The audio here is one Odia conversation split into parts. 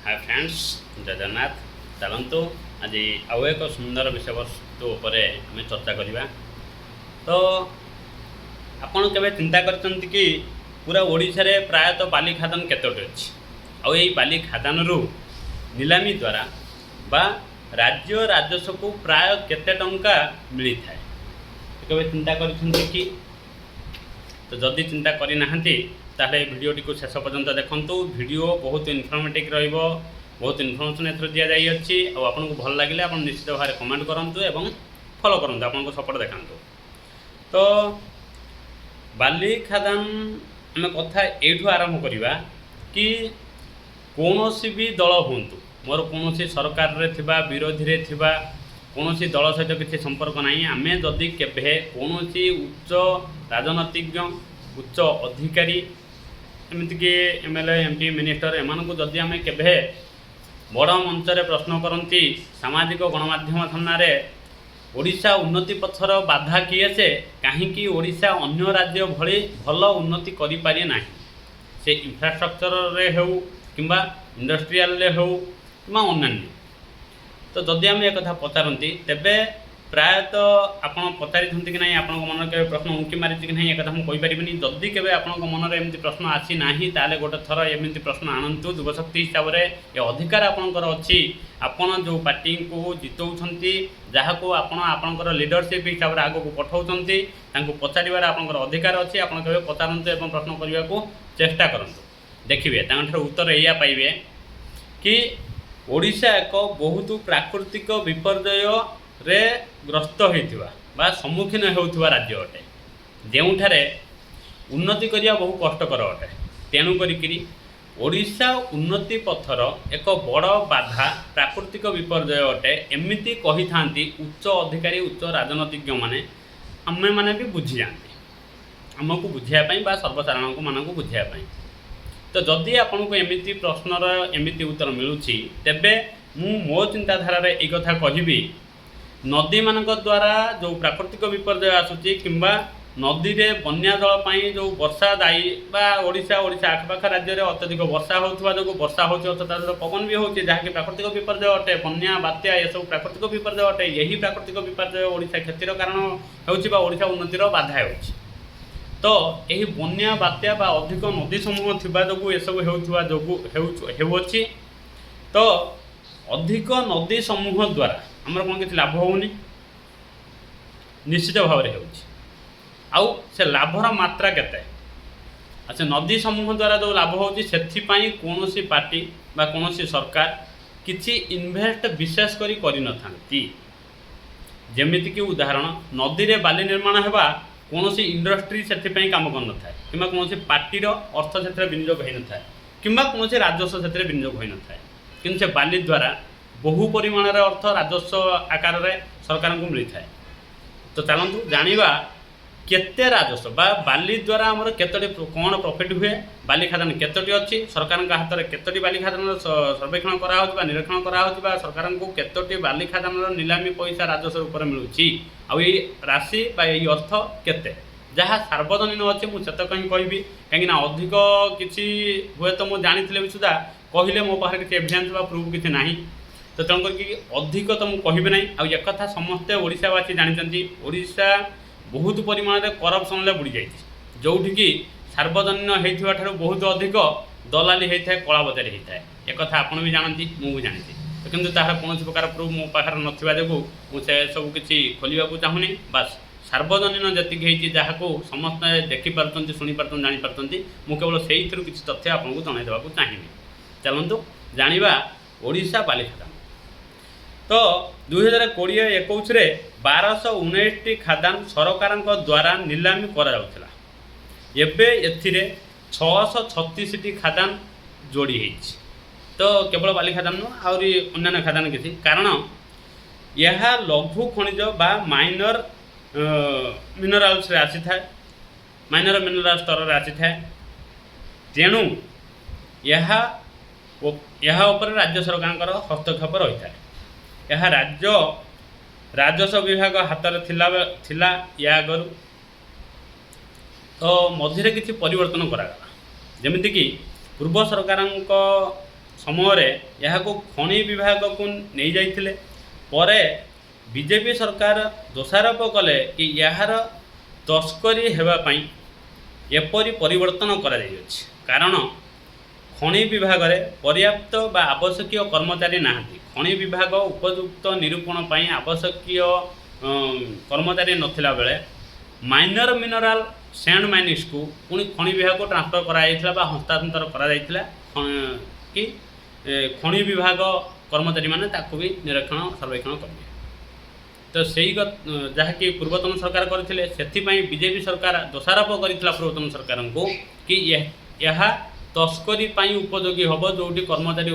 हाय फ्रेंड्स जय जगन्नाथ चलतु आज आउ एक सुंदर विषय वस्तु उपर आम चर्चा करवा। तो आपण केवे चिंता करछंती कि पूरा ओडिशा रे प्रायतः बाली खादान केतोटी अछि आउ एई बाली खादान रु नीलामी द्वारा बा राज्य राजस्व को प्राय केते टंका मिली थाए केवे चिंता करछंती कि? तो जदि चिंता करि नाहंती ताले भिडियोटी को शेष पर्यंत देखंतु। भिडियो बहुत इनफॉर्मेटिव रहिबो, बहुत इनफॉर्मेशन एथरो दिया जाई अछि और आपन को भल लागिले आपन निश्चित भाव कमेंट करंतु एवं फॉलो करंतु, आपन को सपोर्ट देखांतु। तो बाली खादान आम कथा एठू आरंभ करिबा कि कोनोसी भी दल हुंतु, मोर कोनोसी सरकार रे थिबा विरोधी रे थिबा कोनोसी दल सहित किसी संपर्क नाही। आमे जदि केभे कोनोसी उच्च राजनीतिज्ञ उच्च अधिकारी एमतीक एमएलए एमपी मिनिस्टर एमानकु जदि आमे केभे बड़ मंच रे प्रश्न करती सामाजिक गणमाध्यम सामने ओडिशा उन्नति पथर बाधा किए से कहीं ओडिशा अन्य राज्य भली भल उन्नति करि पारि नाही, से इंफ्रास्ट्रक्चर रे हो किंबा इंडस्ट्रियल रे हो किंबा अन्यान्य। तो जदि आम एक पचारती तेबे प्रायतः आप पचारि कि ना आप मन के प्रश्न उंकी मारी कि नहीं एक मुझे जदि के आप मन में एमती प्रश्न आसी ना ताले गोटे थर एमती प्रश्न आणतु। युवशक्ति हिसाब से ये अधिकार आपंकर अच्छी आपन जो पार्टी को जितौंती जहाँ को आपणकर लीडरशिप हिसाब से आगे को पठाउछंती पचार आपंकर अधिकार अच्छी। आप पचारतु एवं प्रश्न करने को चेष्टा करूँ। देखिए उत्तर या पाइबे कि ओडिशा एक बहुत प्राकृतिक विपर्यय रे ग्रस्त होइथिबा बा सम्मुखीन होउथिबा राज्य अटे, जेउठारे उन्नति करिया बहु कष्टकर अटे। तेणु करिकिरी ओडिशा उन्नति पथर एक बड़ बाधा प्राकृतिक विपर्यय अटे एमिति कहि थांती उच्च अधिकारी उच्च राजनीतिज्ञ माने आमे माने भी बुझी जांती आमको बुझिया पई बा सर्वसाधारण को मानक बुझिया पई। तो जदि आपको एमिति प्रश्नर एमिति उत्तर मिलुछि तेबे मो चिंताधारा रे एक कथा कहिबी नदी मानक द्वारा जो प्राकृतिक विपर्यय आसुची किंबा नदी रे बन्या जल पाई जो वर्षा दायी बा ओडिशा आखपाख राज्य रे अत्यधिक वर्षा होउथबा जो वर्षा होउछ अर्थात पवन भी होउछ जहाँकि प्राकृतिक विपर्यय अटे। बन्या बात्या ये सब प्राकृतिक विपर्यय अटे। यही प्राकृतिक विपर्यय ओडिशा क्षतिर कारण होउछि बा ओडिशा उन्नतिर बाधा होउछि। तो यही बन्या बात्या बा अधिक नदी समूह थिबा जोगु ए सब हेउथबा जोगु हेउछि। तो अधिक नदी समूह द्वारा आमर कौन किसी लाभ होनी निश्चित भाव आउ से लाभर मात्रा केते अच्छा नदी समूह द्वारा जो लाभ होची सेथिपाई कोनोसी पार्टी बा कोनोसी सरकार किछि इन्वेस्ट विशेष करी नथांती। जेमिति कि उदाहरण नदी रे बाली निर्माण हेबा कोनोसी इंडस्ट्री सेथिपाई काम कर नथाय किंबा कोनोसी पार्टीर अर्थ क्षेत्र विनियोग होई नथाय किंबा कोनोसी राजस्व क्षेत्र विनियोग होई नथाय, किंतु से बाली द्वारा बहु परिमाण अर्थ राजस्व आकार में सरकार को मिलता है। तो चलतु जानिबा केते राजस्व बा बाली द्वारा आमर केतोटी कौन प्रॉफिट हुए, बाली खादान केतोटी अच्छी, सरकार हाथ में केतोटी बाली खादान सर्वेक्षण करा निरीक्षण करा सरकार को केतोटी बाली खादान नीलामी पैसा राजस्व रूप में मिलूँ आउ ये राशि बा ये अर्थ केते जहाँ सार्वजनीन अच्छे मुझे कहीं कहि कहीं अधिक किसी हुए तो मुझे जानी भी सुधा कहले मो पाखे किसी एविडेंस बा प्रूफ किसी ना। तो तेणु करके अधिक तो मुझे कहबी ना। आ एक कथा समस्ते ओडिशावासी जानते ओडिशा बहुत परिमाण में करप्शन बुड़ी जाए जोठिकी सार्वजनीन होता ठार बहुत अधिक दलाली होता है कला बजारी होता है। एक कथा आपड़ भी जानती मुझे जानती तो किंतु तार कौन प्रकार प्रूफ मो पाखे नथिबा जोगु मुझे सब किसी खोलिया को चाहूनी। बास सार्वजनीन जी जहाँ को समस्त देखिपार शुणी पार जानी पार मुझे केवल से किसी तथ्य आपको जनईदेवा चाहिए। चलतु जानिबा ओडिशा बाली खादान। तो 2020-21 रे 1219 खादान सरकार द्वारा नीलामी करा एबे एथिरे 636 खादान जोड़ी होइछि। तो केवल बाली खादान नु आउरी अन्य खादान किसी कारण यह लघु खनिज बा माइनर मिनराल्स रे आसी थाए, माइनर मिनराल स्तर रे आसी थाए। तेणु यह उपर राज्य सरकार हस्तक्षेप रही है। यह राज्य राजस्व विभाग हाथ में थिला या आगु तो मझे किसी परिवर्तन करागला। जमीक पूर्व सरकार ସମୟରେ ଏହାକୁ ଖଣି ବିଭାଗକୁ ନେଇଯାଇଥିଲେ। ପରେ ବିଜେପି ସରକାର ଦୋଷାରୋପ କଲେ କି ଏହାର ତସ୍କରୀ ହେବା ପାଇଁ ଏପରି ପରିବର୍ତ୍ତନ କରାଯାଇଅଛି, କାରଣ ଖଣି ବିଭାଗରେ ପର୍ଯ୍ୟାପ୍ତ ବା ଆବଶ୍ୟକୀୟ କର୍ମଚାରୀ ନାହାନ୍ତି। ଖଣି ବିଭାଗ ଉପଯୁକ୍ତ ନିରୂପଣ ପାଇଁ ଆବଶ୍ୟକୀୟ କର୍ମଚାରୀ ନଥିଲା ବେଳେ ମାଇନର ମିନେରାଲ ସ୍ୟାଣ୍ଡ ମାଇନିଂସକୁ ପୁଣି ଖଣି ବିଭାଗକୁ ଟ୍ରାନ୍ସଫର କରାଯାଇଥିଲା ବା ହସ୍ତାନ୍ତର କରାଯାଇଥିଲା କି ଖଣି ବିଭାଗ କର୍ମଚାରୀମାନେ ତାକୁ ବି ନିରୀକ୍ଷଣ ସର୍ବେକ୍ଷଣ କରିବେ। ତ ସେଇ ଯାହାକି ପୂର୍ବତନ ସରକାର କରିଥିଲେ, ସେଥିପାଇଁ ବିଜେପି ସରକାର ଦୋଷାରୋପ କରିଥିଲା ପୂର୍ବତନ ସରକାରଙ୍କୁ କି ଏହା ତସ୍କରୀ ପାଇଁ ଉପଯୋଗୀ ହେବ, ଯେଉଁଠି କର୍ମଚାରୀ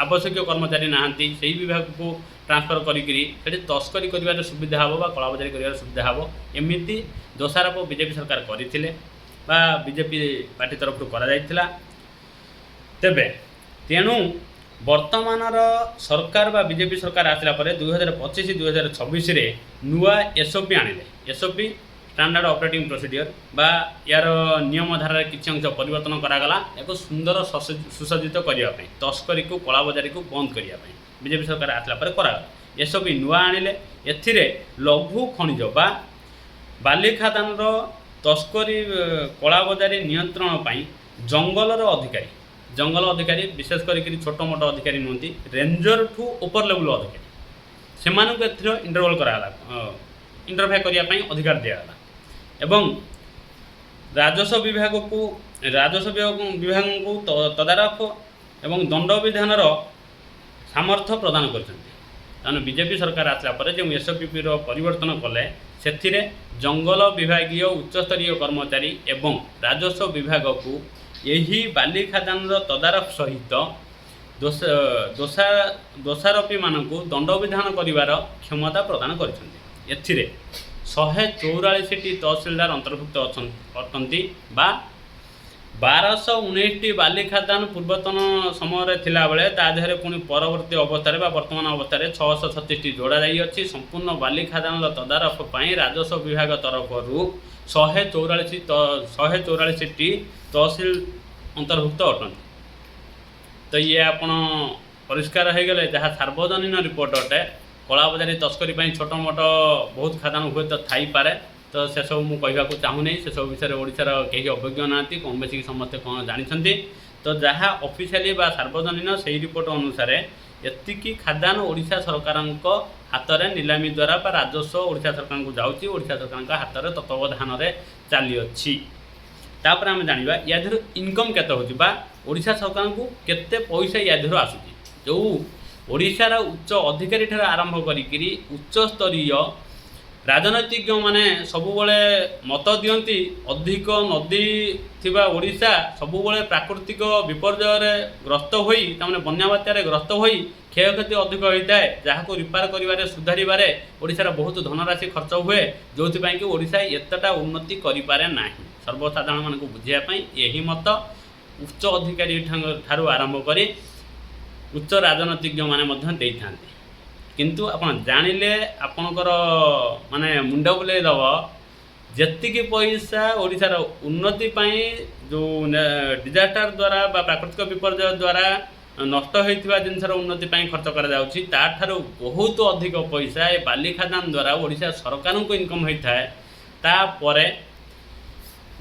ଆବଶ୍ୟକୀୟ କର୍ମଚାରୀ ନାହାନ୍ତି ସେହି ବିଭାଗକୁ ଟ୍ରାନ୍ସଫର କରିକିରି ସେଠି ତସ୍କରୀ କରିବାରେ ସୁବିଧା ହେବ ବା କଳାବଜାରୀ କରିବାରେ ସୁବିଧା ହେବ, ଏମିତି ଦୋଷାରୋପ ବିଜେପି ସରକାର କରିଥିଲେ ବା ବିଜେପି ପାର୍ଟି ତରଫରୁ କରାଯାଇଥିଲା। ତେଣୁ ବର୍ତ୍ତମାନର ସରକାର ବା ବିଜେପି ସରକାର ଆସିଲା ପରେ 2025-2026ରେ ନୂଆ ଏସ୍ଓପି ଆଣିଲେ। ଏସ୍ଓପି ଷ୍ଟାଣ୍ଡାର୍ଡ଼ ଅପରେଟିଂ ପ୍ରୋସିଡ଼ିଓର ବା ଏହାର ନିୟମ ଧାରାରେ କିଛି ଅଂଶ ପରିବର୍ତ୍ତନ କରାଗଲା ଏକ ସୁନ୍ଦର ସୁସଜ୍ଜିତ କରିବା ପାଇଁ, ତସ୍କରୀକୁ କଳାବଜାରୀକୁ ବନ୍ଦ କରିବା ପାଇଁ ବିଜେପି ସରକାର ଆସିଲା ପରେ କରାଗଲା। ଏସ୍ଓପି ନୂଆ ଆଣିଲେ। ଏଥିରେ ଲଘୁ ଖଣିଜ ବା ବାଲି ଖାଦାନର ତସ୍କରୀ କଳାବଜାରୀ ନିୟନ୍ତ୍ରଣ ପାଇଁ ଜଙ୍ଗଲ ଅଧିକାରୀ ବିଶେଷ କରିକି ଛୋଟ ମୋଟ ଅଧିକାରୀ ନୁହନ୍ତି, ରେଞ୍ଜରଠୁ ଉପର ଲେବୁଲ ଅଧିକାରୀ ସେମାନଙ୍କୁ ଏଥିରେ ଇଣ୍ଟରଫେୟାର କରିବା ପାଇଁ ଅଧିକାର ଦିଆଗଲା ଏବଂ ରାଜସ୍ୱ ବିଭାଗକୁ ତଦାରଖ ଏବଂ ଦଣ୍ଡ ବିଧାନର ସାମର୍ଥ୍ୟ ପ୍ରଦାନ କରିଛନ୍ତି। ତେଣୁ ବିଜେପି ସରକାର ଆସିଲା ପରେ ଯେଉଁ ଏସ୍ଓପିର ପରିବର୍ତ୍ତନ କଲେ, ସେଥିରେ ଜଙ୍ଗଲ ବିଭାଗୀୟ ଉଚ୍ଚସ୍ତରୀୟ କର୍ମଚାରୀ ଏବଂ ରାଜସ୍ୱ ବିଭାଗକୁ ଏହି ବାଲି ଖାଦାନର ତଦାରଖ ସହିତ ଦୋଷାରୋପୀମାନଙ୍କୁ ଦଣ୍ଡବିଧାନ କରିବାର କ୍ଷମତା ପ୍ରଦାନ କରିଛନ୍ତି। ଏଥିରେ 144ଟି ତହସିଲଦାର ଅନ୍ତର୍ଭୁକ୍ତ ଅଟନ୍ତି ବା 1219ଟି ବାଲି ଖାଦାନ ପୂର୍ବତନ ସମୟରେ ଥିଲାବେଳେ ତା ଦେହରେ ପୁଣି ପରବର୍ତ୍ତୀ ଅବସ୍ଥାରେ ବା ବର୍ତ୍ତମାନ ଅବସ୍ଥାରେ 636ଟି ଯୋଡ଼ା ଯାଇଅଛି। ସମ୍ପୂର୍ଣ୍ଣ ବାଲି ଖାଦାନର ତଦାରଖ ପାଇଁ ରାଜସ୍ୱ ବିଭାଗ ତରଫରୁ 144ଟି ତହସିଲ ଅନ୍ତର୍ଭୁକ୍ତ ଅଟନ୍ତି। ତ ଇଏ ଆପଣ ପରିଷ୍କାର ହୋଇଗଲେ ଯାହା ସାର୍ବଜନୀନ ରିପୋର୍ଟ ଅଟେ। କଳାବଜାରୀ ତସ୍କରୀ ପାଇଁ ଛୋଟ ମୋଟ ବହୁତ ଖାଦାନ ହୁଏତ ଥାଇପାରେ, ତ ସେସବୁ ମୁଁ କହିବାକୁ ଚାହୁଁନି। ସେସବୁ ବିଷୟରେ ଓଡ଼ିଶାର କେହି ଅଭିଜ୍ଞ ନାହାନ୍ତି, କମ୍ ବେଶୀ ସମସ୍ତେ କ'ଣ ଜାଣିଛନ୍ତି। ତ ଯାହା ଅଫିସିଆଲି ବା ସାର୍ବଜନୀନ ସେହି ରିପୋର୍ଟ ଅନୁସାରେ ଏତିକି ଖାଦାନ ଓଡ଼ିଶା ସରକାରଙ୍କ ହାତରେ ନିଲାମୀ ଦ୍ୱାରା ବା ରାଜସ୍ୱ ଓଡ଼ିଶା ସରକାରଙ୍କୁ ଯାଉଛି, ଓଡ଼ିଶା ସରକାରଙ୍କ ହାତରେ ତତ୍ତ୍ୱାବଧାନରେ ଚାଲିଅଛି। ତାପରେ ଆମେ ଜାଣିବା ୟା ଦେହରୁ ଇନକମ୍ କେତେ ହେଉଛି ବା ଓଡ଼ିଶା ସରକାରଙ୍କୁ କେତେ ପଇସା ୟା ଦେହରୁ ଆସୁଛି। ଯେଉଁ ଓଡ଼ିଶାର ଉଚ୍ଚ ଅଧିକାରୀ ଠାରୁ ଆରମ୍ଭ କରିକିରି ଉଚ୍ଚସ୍ତରୀୟ ରାଜନୈତିଜ୍ଞମାନେ ସବୁବେଳେ ମତ ଦିଅନ୍ତି, ଅଧିକ ନଦୀ ଥିବା ଓଡ଼ିଶା ସବୁବେଳେ ପ୍ରାକୃତିକ ବିପର୍ଯ୍ୟୟରେ ଗ୍ରସ୍ତ ହୋଇ, ତାମାନେ ବନ୍ୟା ବାତ୍ୟାରେ ଗ୍ରସ୍ତ ହୋଇ କ୍ଷୟକ୍ଷତି ଅଧିକ ହୋଇଥାଏ, ଯାହାକୁ ରିପେୟାର କରିବାରେ ସୁଧାରିବାରେ ଓଡ଼ିଶାର ବହୁତ ଧନରାଶି ଖର୍ଚ୍ଚ ହୁଏ, ଯେଉଁଥିପାଇଁ କି ଓଡ଼ିଶା ଏତେଟା ଉନ୍ନତି କରିପାରେ ନାହିଁ। ସର୍ବସାଧାରଣମାନଙ୍କୁ ବୁଝିବା ପାଇଁ ଏହି ମତ ଉଚ୍ଚ ଅଧିକାରୀ ଠାରୁ ଆରମ୍ଭ କରି ଉଚ୍ଚ ରାଜନୈତିଜ୍ଞମାନେ ମଧ୍ୟ ଦେଇଥାନ୍ତି। କିନ୍ତୁ ଆପଣ ଜାଣିଲେ ଆପଣଙ୍କର ମାନେ ମୁଣ୍ଡ ବୁଲେଇ ଦେବ, ଯେତିକି ପଇସା ଓଡ଼ିଶାର ଉନ୍ନତି ପାଇଁ ଯେଉଁ ଡିଜାଷ୍ଟର ଦ୍ୱାରା ବା ପ୍ରାକୃତିକ ବିପର୍ଯ୍ୟୟ ଦ୍ୱାରା ନଷ୍ଟ ହୋଇଥିବା ଜିନିଷର ଉନ୍ନତି ପାଇଁ ଖର୍ଚ୍ଚ କରାଯାଉଛି, ତାଠାରୁ ବହୁତ ଅଧିକ ପଇସା ଏ ବାଲି ଖାଦାନ ଦ୍ୱାରା ଓଡ଼ିଶା ସରକାରଙ୍କୁ ଇନକମ୍ ହୋଇଥାଏ। ତାପରେ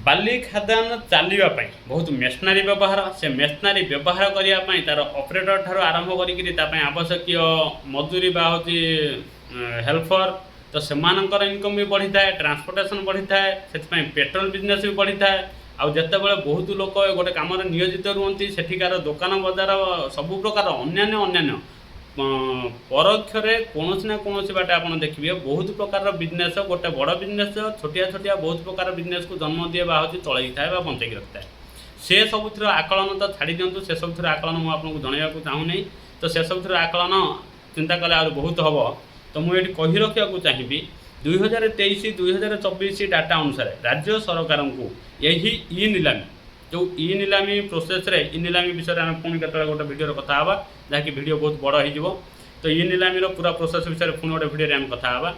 ବାଲି ଖାଦାନ ଚାଲିବା ପାଇଁ ବହୁତ ମେସିନାରୀ ବ୍ୟବହାର, ସେ ମେସିନାରୀ ବ୍ୟବହାର କରିବା ପାଇଁ ତା'ର ଅପରେଟର ଠାରୁ ଆରମ୍ଭ କରିକିରି ତା ପାଇଁ ଆବଶ୍ୟକୀୟ ମଜୁରୀ ବା ହେଉଛି ହେଲ୍ପର, ତ ସେମାନଙ୍କର ଇନକମ୍ ବି ବଢ଼ିଥାଏ, ଟ୍ରାନ୍ସପୋର୍ଟେସନ୍ ବଢ଼ିଥାଏ, ସେଥିପାଇଁ ପେଟ୍ରୋଲ ବିଜନେସ୍ ବି ବଢ଼ିଥାଏ। ଆଉ ଯେତେବେଳେ ବହୁତ ଲୋକ ଗୋଟେ କାମରେ ନିୟୋଜିତ ରୁହନ୍ତି, ସେଠିକାର ଦୋକାନ ବଜାର ସବୁ ପ୍ରକାର ଅନ୍ୟାନ୍ୟ ପରୋକ୍ଷରେ କୌଣସି ନା କୌଣସି ବାଟେ ଆପଣ ଦେଖିବେ ବହୁତ ପ୍ରକାରର ବିଜନେସ୍, ଗୋଟେ ବଡ଼ ବିଜନେସ୍ ଛୋଟିଆ ବହୁତ ପ୍ରକାର ବିଜନେସ୍କୁ ଜନ୍ମ ଦିଏ ବା ହେଉଛି ଚଳେଇଥାଏ ବା ବଞ୍ଚେଇକି ରଖିଥାଏ। ସେ ସବୁଥିର ଆକଳନ ତ ଛାଡ଼ି ଦିଅନ୍ତୁ, ସେସବୁଥିର ଆକଳନ ମୁଁ ଆପଣଙ୍କୁ ଜଣାଇବାକୁ ଚାହୁଁନି। ତ ସେସବୁଥିର ଆକଳନ ଚିନ୍ତା କଲେ ଆହୁରି ବହୁତ ହେବ। ତ ମୁଁ ଏଠି କହି ରଖିବାକୁ ଚାହିଁବି 2023-2024 ଡାଟା ଅନୁସାରେ ରାଜ୍ୟ ସରକାରଙ୍କୁ ଏହି ନିଲାମୀ ଯେଉଁ ନିଲାମୀ ପ୍ରୋସେସ୍ରେ ନିଲାମୀ ବିଷୟରେ ଆମେ ପୁଣି କେତେବେଳେ ଗୋଟେ ଭିଡ଼ିଓରେ କଥା ହେବା, ଯାହାକି ଭିଡ଼ିଓ ବହୁତ ବଡ଼ ହୋଇଯିବ। ତ ନିଲାମୀର ପୁରା ପ୍ରୋସେସ୍ ବିଷୟରେ ପୁଣି ଗୋଟେ ଭିଡ଼ିଓରେ ଆମେ କଥା ହେବା।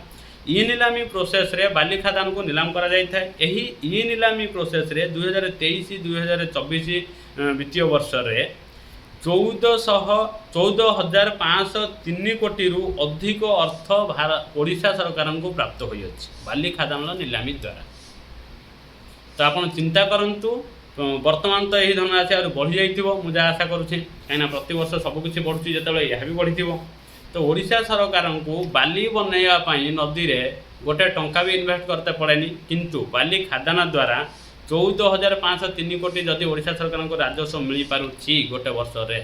ନିଲାମୀ ପ୍ରୋସେସ୍ରେ ବାଲି ଖାଦାନକୁ ନିଲାମ କରାଯାଇଥାଏ। ଏହି ନିଲାମୀ ପ୍ରୋସେସ୍ରେ 2023-2024 ବିତ୍ତୀୟ ବର୍ଷରେ 14,503 କୋଟିରୁ ଅଧିକ ଅର୍ଥ ଓଡ଼ିଶା ସରକାରଙ୍କୁ ପ୍ରାପ୍ତ ହୋଇଅଛି ବାଲି ଖାଦାନର ନିଲାମୀ ଦ୍ୱାରା। ତ ଆପଣ ଚିନ୍ତା କରନ୍ତୁ, ବର୍ତ୍ତମାନ ତ ଏହି ଧନରାଶି ଆହୁରି ବଢ଼ିଯାଇଥିବ ମୁଁ ଯାହା ଆଶା କରୁଛି, କାହିଁକିନା ପ୍ରତିବର୍ଷ ସବୁକିଛି ବଢ଼ୁଛି, ଯେତେବେଳେ ଏହା ବି ବଢ଼ିଥିବ। ତ ଓଡ଼ିଶା ସରକାରଙ୍କୁ ବାଲି ବନେଇବା ପାଇଁ ନଦୀରେ ଗୋଟେ ଟଙ୍କା ବି ଇନଭେଷ୍ଟ କରତେ ପଡ଼େନି, କିନ୍ତୁ ବାଲି ଖାଦାନ ଦ୍ୱାରା 14,503 କୋଟି ଯଦି ଓଡ଼ିଶା ସରକାରଙ୍କୁ ରାଜସ୍ୱ ମିଳିପାରୁଛି ଗୋଟେ ବର୍ଷରେ,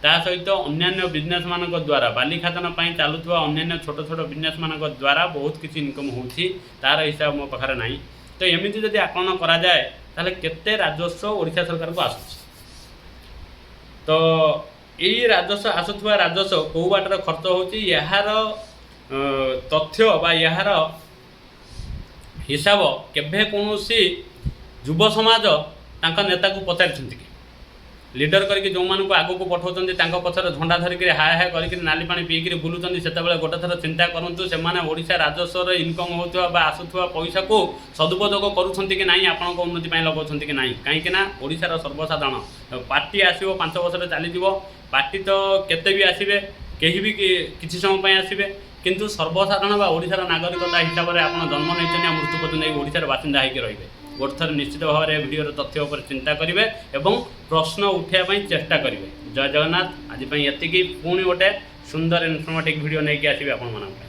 ତା ସହିତ ଅନ୍ୟାନ୍ୟ ବିଜନେସମାନଙ୍କ ଦ୍ୱାରା ବାଲି ଖାଦାନ ପାଇଁ ଚାଲୁଥିବା ଅନ୍ୟାନ୍ୟ ଛୋଟ ଛୋଟ ବିଜନେସମାନଙ୍କ ଦ୍ୱାରା ବହୁତ କିଛି ଇନକମ୍ ହେଉଛି, ତା'ର ହିସାବ ମୋ ପାଖରେ ନାହିଁ। ତ ଏମିତି ଯଦି ଆକଳନ କରାଯାଏ ତାହେଲେ କେତେ ରାଜସ୍ୱ ଓଡ଼ିଶା ସରକାରକୁ ଆସୁଛି। ତ ଏଇ ରାଜସ୍ୱ ଆସୁଥିବା ରାଜସ୍ୱ କେଉଁ ବାଟରେ ଖର୍ଚ୍ଚ ହେଉଛି, ଏହାର ତଥ୍ୟ ବା ଏହାର ହିସାବ କେବେ କୌଣସି ଯୁବ ସମାଜ ତାଙ୍କ ନେତାକୁ ପଚାରିଛନ୍ତି କି? ଲିଡର କରିକି ଯେଉଁମାନଙ୍କୁ ଆଗକୁ ପଠାଉଛନ୍ତି ତାଙ୍କ ପଛରେ ଝଣ୍ଡା ଧରିକି ହାୟ ହାୟ କରିକି ନାଲି ପାଣି ପିଇକିରି ବୁଲୁଛନ୍ତି, ସେତେବେଳେ ଗୋଟେ ଥର ଚିନ୍ତା କରନ୍ତୁ ସେମାନେ ଓଡ଼ିଶା ରାଜସ୍ୱରେ ଇନକମ୍ ହେଉଥିବା ବା ଆସୁଥିବା ପଇସାକୁ ସଦୁପଯୋଗ କରୁଛନ୍ତି କି ନାହିଁ, ଆପଣଙ୍କ ଉନ୍ନତି ପାଇଁ ଲଗାଉଛନ୍ତି କି ନାହିଁ। କାହିଁକିନା ଓଡ଼ିଶାର ସର୍ବସାଧାରଣ ପାର୍ଟି ଆସିବ 5 ବର୍ଷରେ ଚାଲିଯିବ, ପାର୍ଟି ତ କେତେ ବି ଆସିବେ, କେହି ବି କିଛି ସମୟ ପାଇଁ ଆସିବେ, କିନ୍ତୁ ସର୍ବସାଧାରଣ ବା ଓଡ଼ିଶାର ନାଗରିକତା ହିସାବରେ ଆପଣ ଜନ୍ମ ନେଇଛନ୍ତି ଆଉ ମୃତ୍ୟୁ ପର୍ଯ୍ୟନ୍ତ ଏଇ ଓଡ଼ିଶାର ବାସିନ୍ଦା ହେଇକି ରହିବେ। ଗୋଟେ ଥର ନିଶ୍ଚିତ ଭାବରେ ଭିଡ଼ିଓର ତଥ୍ୟ ଉପରେ ଚିନ୍ତା କରିବେ ଏବଂ ପ୍ରଶ୍ନ ଉଠାଇବା ପାଇଁ ଚେଷ୍ଟା କରିବେ। ଜୟ ଜଗନ୍ନାଥ। ଆଜି ପାଇଁ ଏତିକି। ପୁଣି ଗୋଟେ ସୁନ୍ଦର ଇନଫର୍ମେଟିଭ୍ ଭିଡ଼ିଓ ନେଇକି ଆସିବି ଆପଣମାନଙ୍କ ପାଇଁ।